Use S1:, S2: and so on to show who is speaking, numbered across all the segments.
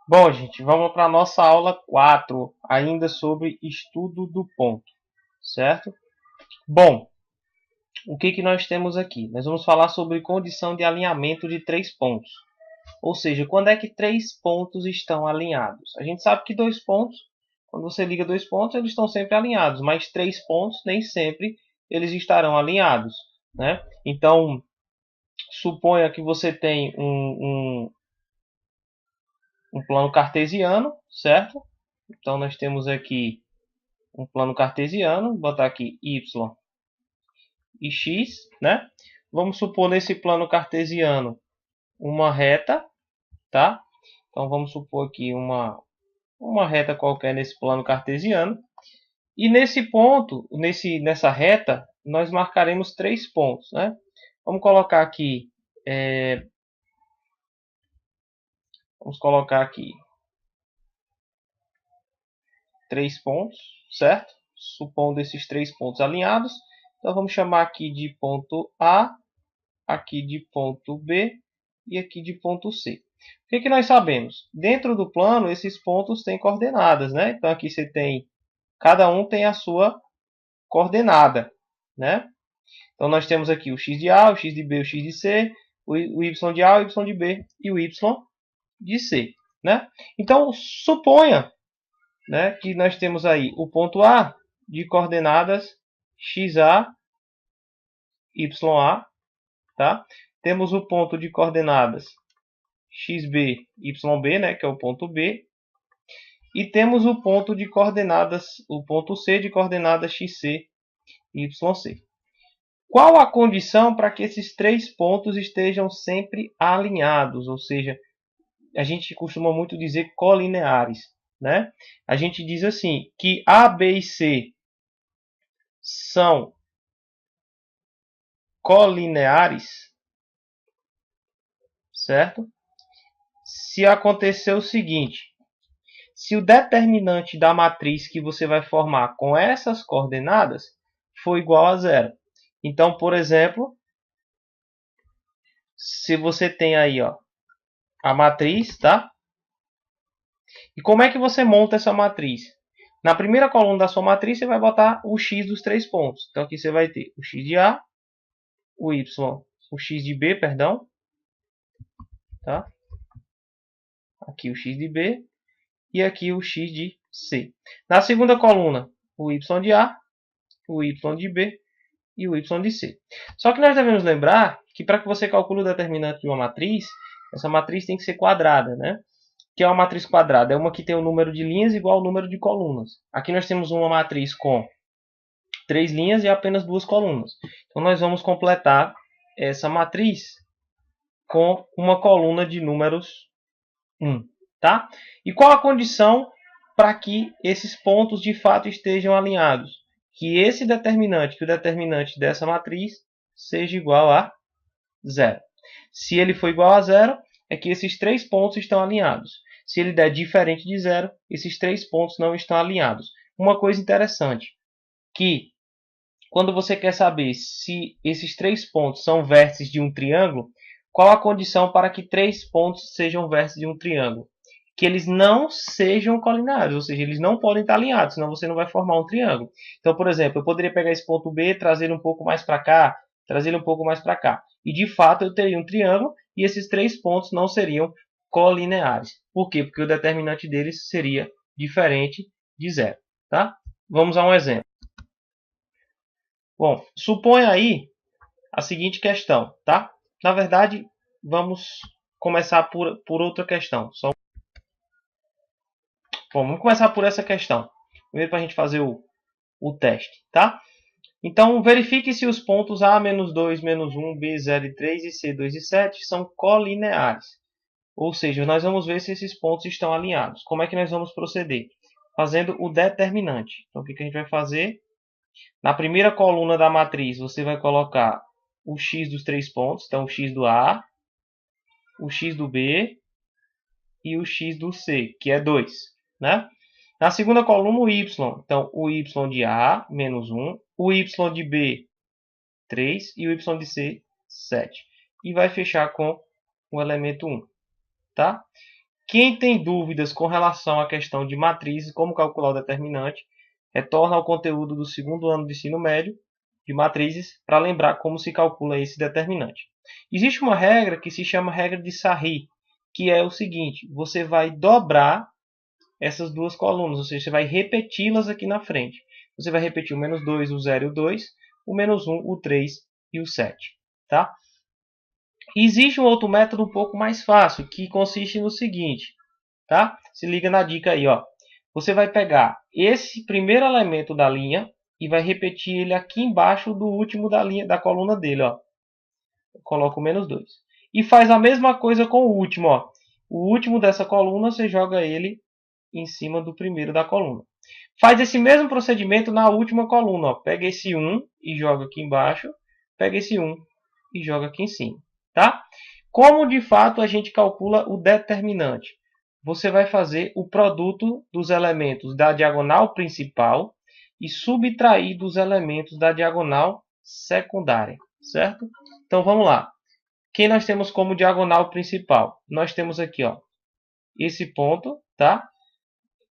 S1: Bom, gente, vamos para a nossa aula 4, ainda sobre estudo do ponto, certo? Bom, o que nós temos aqui? Nós vamos falar sobre condição de alinhamento de três pontos. Ou seja, quando é que três pontos estão alinhados? A gente sabe que dois pontos, quando você liga dois pontos, eles estão sempre alinhados, mas três pontos nem sempre eles estarão alinhados, né? Então, suponha que você tem um plano cartesiano, certo? Então, nós temos aqui um plano cartesiano, vou botar aqui y e x, né? Vamos supor nesse plano cartesiano uma reta, tá? Então vamos supor aqui uma reta qualquer nesse plano cartesiano. E nesse ponto, nessa reta, nós marcaremos três pontos, né? Vamos colocar aqui, vamos colocar aqui três pontos, certo? Supondo esses três pontos alinhados. Então vamos chamar aqui de ponto A, aqui de ponto B e aqui de ponto C. O que nós sabemos? Dentro do plano, esses pontos têm coordenadas, né? Então aqui você tem, cada um tem a sua coordenada, né? Então nós temos aqui o x de A, o x de B, o x de C, o y de A, o y de B e o y de C, né? Então suponha, né, que nós temos aí o ponto A de coordenadas xa, ya, tá? Temos o ponto de coordenadas xb, yb, né, que é o ponto B, e temos o ponto de coordenadas, o ponto C de coordenadas xc e yc. Qual a condição para que esses três pontos estejam sempre alinhados? Ou seja, a gente costuma muito dizer colineares, né? A gente diz assim, que A, B e C são colineares, certo? Se acontecer o seguinte, se o determinante da matriz que você vai formar com essas coordenadas for igual a zero. Então, por exemplo, se você tem aí, ó, a matriz, tá? E como é que você monta essa matriz? Na primeira coluna da sua matriz, você vai botar o x dos três pontos. Então, aqui você vai ter o x de A, o y, o x de B, perdão, tá? Aqui o x de B e aqui o x de C. Na segunda coluna, o y de A, o y de B e o y de C. Só que nós devemos lembrar que para que você calcule o determinante de uma matriz, essa matriz tem que ser quadrada, né? Que é uma matriz quadrada? É uma que tem o número de linhas igual ao número de colunas. Aqui nós temos uma matriz com três linhas e apenas duas colunas. Então nós vamos completar essa matriz com uma coluna de números 1, tá? E qual a condição para que esses pontos de fato estejam alinhados? Que esse determinante, que o determinante dessa matriz seja igual a zero. Se ele for igual a zero, é que esses três pontos estão alinhados. Se ele der diferente de zero, esses três pontos não estão alinhados. Uma coisa interessante, que quando você quer saber se esses três pontos são vértices de um triângulo, qual a condição para que três pontos sejam vértices de um triângulo? Que eles não sejam colineares, ou seja, eles não podem estar alinhados, senão você não vai formar um triângulo. Então, por exemplo, eu poderia pegar esse ponto B, trazer ele um pouco mais para cá, trazer ele um pouco mais para cá. E de fato eu teria um triângulo e esses três pontos não seriam colineares. Por quê? Porque o determinante deles seria diferente de zero. Tá? Vamos a um exemplo. Bom, suponha aí a seguinte questão, tá? Na verdade, vamos começar por outra questão. Bom, vamos começar por essa questão. Primeiro para a gente fazer o teste, tá? Então, verifique se os pontos A, menos 2, menos 1, B, 0 e 3 e C, 2 e 7 são colineares. Ou seja, nós vamos ver se esses pontos estão alinhados. Como é que nós vamos proceder? Fazendo o determinante. Então, o que a gente vai fazer? Na primeira coluna da matriz, você vai colocar o x dos três pontos. Então, o x do A, o x do B e o x do C, que é 2. Né? Na segunda coluna, o y. Então, o y de A, menos 1. O y de B, 3. E o y de C, 7. E vai fechar com o elemento 1. Tá? Quem tem dúvidas com relação à questão de matrizes, como calcular o determinante, retorna ao conteúdo do segundo ano do ensino médio de matrizes para lembrar como se calcula esse determinante. Existe uma regra que se chama regra de Sarri, que é o seguinte: você vai dobrar essas duas colunas, ou seja, você vai repeti-las aqui na frente. Você vai repetir o menos 2, o 0 e o 2, o menos 1, o 3 e o 7. Tá? Existe um outro método um pouco mais fácil, que consiste no seguinte. Tá? Se liga na dica aí. Ó. Você vai pegar esse primeiro elemento da linha e vai repetir ele aqui embaixo do último da linha da coluna dele. Ó. Coloca o menos 2. E faz a mesma coisa com o último. Ó. O último dessa coluna, você joga ele em cima do primeiro da coluna. Faz esse mesmo procedimento na última coluna. Ó. Pega esse 1 e joga aqui embaixo. Pega esse 1 e joga aqui em cima. Tá? Como de fato a gente calcula o determinante? Você vai fazer o produto dos elementos da diagonal principal e subtrair dos elementos da diagonal secundária. Certo? Então vamos lá. Quem nós temos como diagonal principal? Nós temos aqui, ó, esse ponto, tá?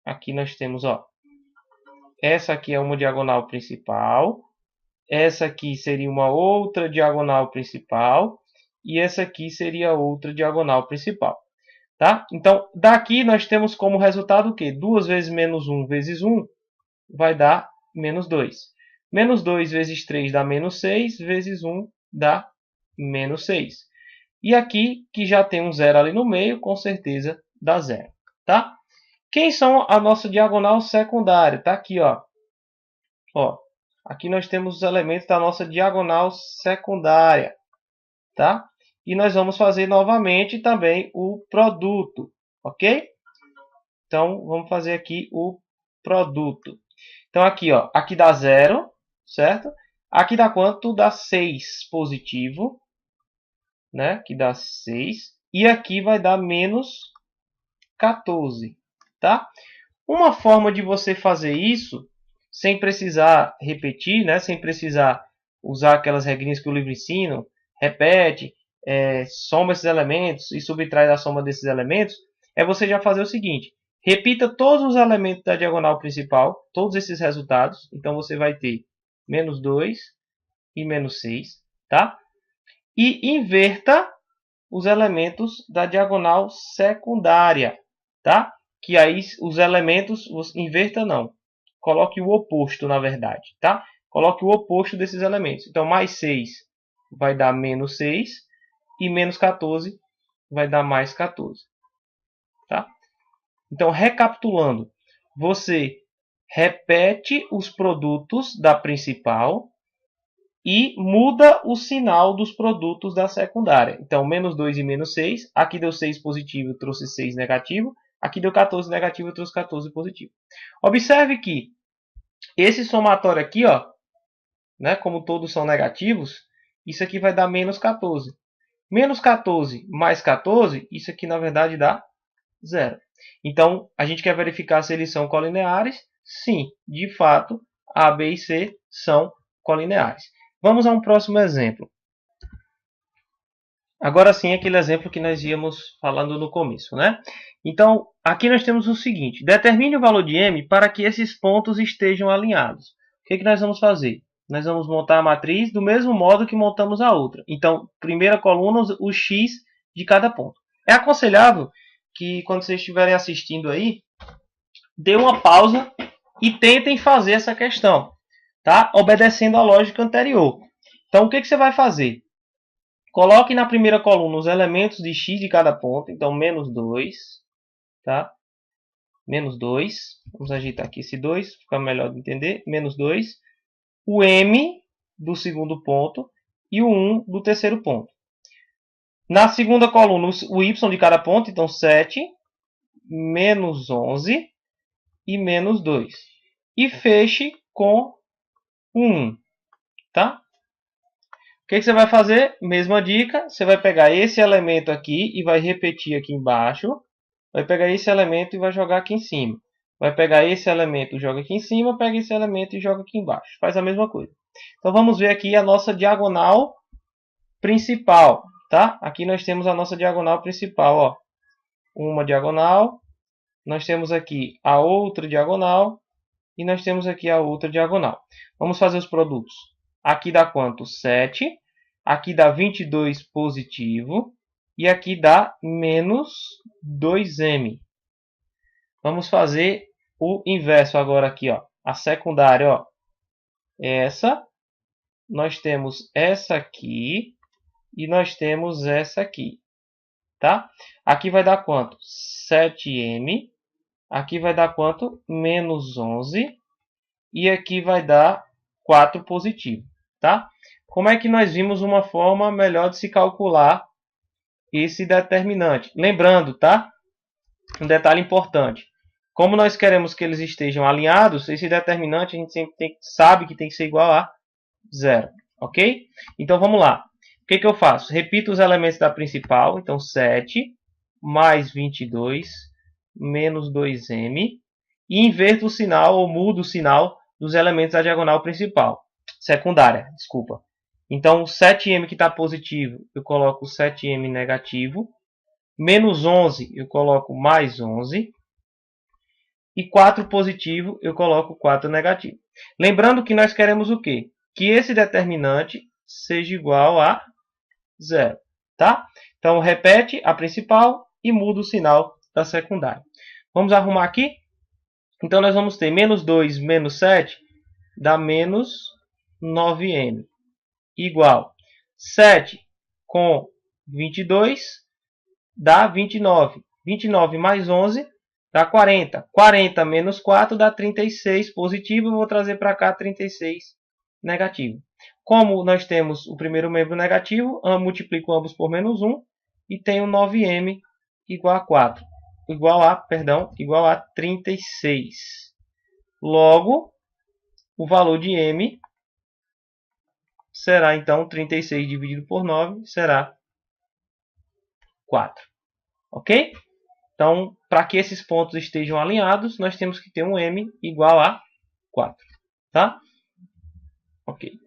S1: Aqui nós temos, ó, essa aqui é uma diagonal principal, essa aqui seria uma outra diagonal principal e essa aqui seria outra diagonal principal, tá? Então, daqui nós temos como resultado o quê? 2 vezes menos 1 vezes 1 vai dar menos 2. Menos 2 vezes 3 dá menos 6, vezes 1 dá menos 6. E aqui, que já tem um zero ali no meio, com certeza dá zero. Tá? Quem são a nossa diagonal secundária? Tá aqui, ó. Ó, aqui nós temos os elementos da nossa diagonal secundária. Tá? E nós vamos fazer novamente também o produto. Ok? Então, vamos fazer aqui o produto. Então, aqui, ó, aqui dá zero, certo? Aqui dá quanto? Dá 6 positivo. Né? Que dá 6. E aqui vai dar menos 14. Tá? Uma forma de você fazer isso, sem precisar repetir, né? Sem precisar usar aquelas regrinhas que o livro ensina, repete, soma esses elementos e subtrai da soma desses elementos, é você já fazer o seguinte. Repita todos os elementos da diagonal principal, todos esses resultados. Então, você vai ter menos 2 e menos 6. Tá? E inverta os elementos da diagonal secundária, tá? Que aí os elementos, inverta não, coloque o oposto na verdade, tá? Coloque o oposto desses elementos. Então, mais 6 vai dar menos 6 e menos 14 vai dar mais 14, tá? Então, recapitulando, você repete os produtos da principal e muda o sinal dos produtos da secundária. Então, menos 2 e menos 6. Aqui deu 6 positivo, eu trouxe 6 negativo. Aqui deu 14 negativo, eu trouxe 14 positivo. Observe que esse somatório aqui, ó, né, como todos são negativos, isso aqui vai dar menos 14. Menos 14 mais 14, isso aqui na verdade dá 0. Então, a gente quer verificar se eles são colineares. Sim, de fato, A, B e C são colineares. Vamos a um próximo exemplo. Agora sim, aquele exemplo que nós íamos falando no começo, né? Então, aqui nós temos o seguinte. Determine o valor de m para que esses pontos estejam alinhados. O que nós vamos fazer? Nós vamos montar a matriz do mesmo modo que montamos a outra. Então, primeira coluna, o x de cada ponto. É aconselhável que, quando vocês estiverem assistindo aí, dê uma pausa e tentem fazer essa questão, tá? Obedecendo a lógica anterior. Então, o que você vai fazer? Coloque na primeira coluna os elementos de x de cada ponto. Então, menos 2. Tá? Menos 2. Vamos ajeitar aqui esse 2, fica melhor de entender. Menos 2. O m do segundo ponto e o 1 do terceiro ponto. Na segunda coluna, o y de cada ponto. Então, 7, menos 11 e menos 2. E feche com o 1. Tá? O que você vai fazer? Mesma dica, você vai pegar esse elemento aqui e vai repetir aqui embaixo. Vai pegar esse elemento e vai jogar aqui em cima. Vai pegar esse elemento e joga aqui em cima, pega esse elemento e joga aqui embaixo. Faz a mesma coisa. Então vamos ver aqui a nossa diagonal principal, tá? Aqui nós temos a nossa diagonal principal, ó. uma diagonal, nós temos aqui a outra diagonal e nós temos aqui a outra diagonal. Vamos fazer os produtos. Aqui dá quanto? 7. Aqui dá 22 positivo. E aqui dá menos 2m. Vamos fazer o inverso agora aqui, ó. A secundária, ó. Essa. Nós temos essa aqui. E nós temos essa aqui. Tá? Aqui vai dar quanto? 7m. Aqui vai dar quanto? Menos 11. E aqui vai dar 4 positivo. Tá? Como é que nós vimos uma forma melhor de se calcular esse determinante? Lembrando, tá? Um detalhe importante. Como nós queremos que eles estejam alinhados, esse determinante a gente sempre sabe que tem que ser igual a 0. Ok? Então vamos lá. O que eu faço? Repito os elementos da principal. Então 7 mais 22 menos 2m. E inverto o sinal ou mudo o sinal dos elementos da diagonal principal. Secundária, desculpa. Então o 7m que está positivo, eu coloco 7m negativo. Menos 11, eu coloco mais 11. E 4 positivo, eu coloco 4 negativo. Lembrando que nós queremos o quê? Que esse determinante seja igual a 0. Tá? Então, repete a principal e muda o sinal da secundária. Vamos arrumar aqui? Então, nós vamos ter menos 2 menos 7 dá menos 9m. Igual 7 com 22 dá 29. 29 mais 11 dá 40. 40 menos 4 dá 36 positivo. Eu vou trazer para cá 36 negativo. Como nós temos o primeiro membro negativo, multiplico ambos por menos 1 e tenho 9m igual a 4. Igual a 36. Logo, o valor de m será então 36 dividido por 9 será 4. Ok? Então, para que esses pontos estejam alinhados, nós temos que ter um m igual a 4. Tá? Ok.